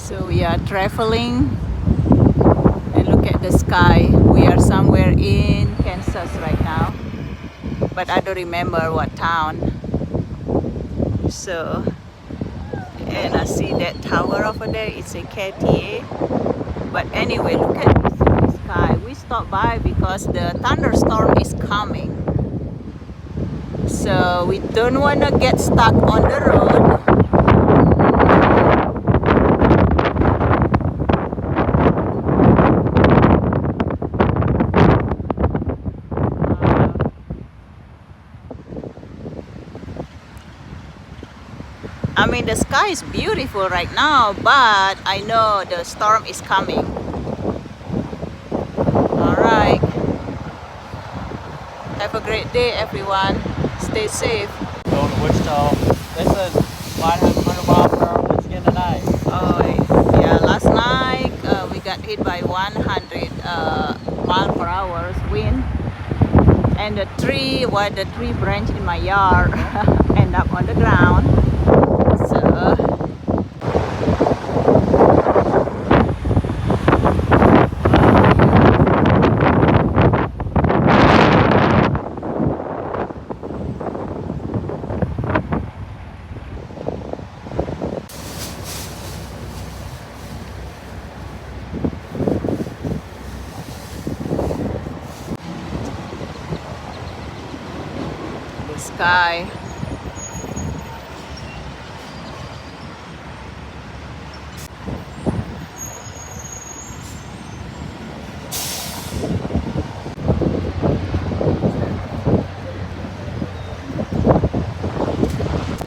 So we are traveling and look at the sky. We are somewhere in Kansas right now, but I don't remember what town. So, and I see that tower over there, it's a KTA. But anyway, look at this sky. We stopped by because the thunderstorm is coming. So we don't want to get stuck on the road. I mean, the sky is beautiful right now, but I know the storm is coming. Alright. Have a great day, everyone. Stay safe. Going to Wichita. They said 500 miles per hour winds again tonight. Oh, yeah, last night we got hit by 100 mile per hour wind. And the tree branch in my yard end up on the ground. So the sky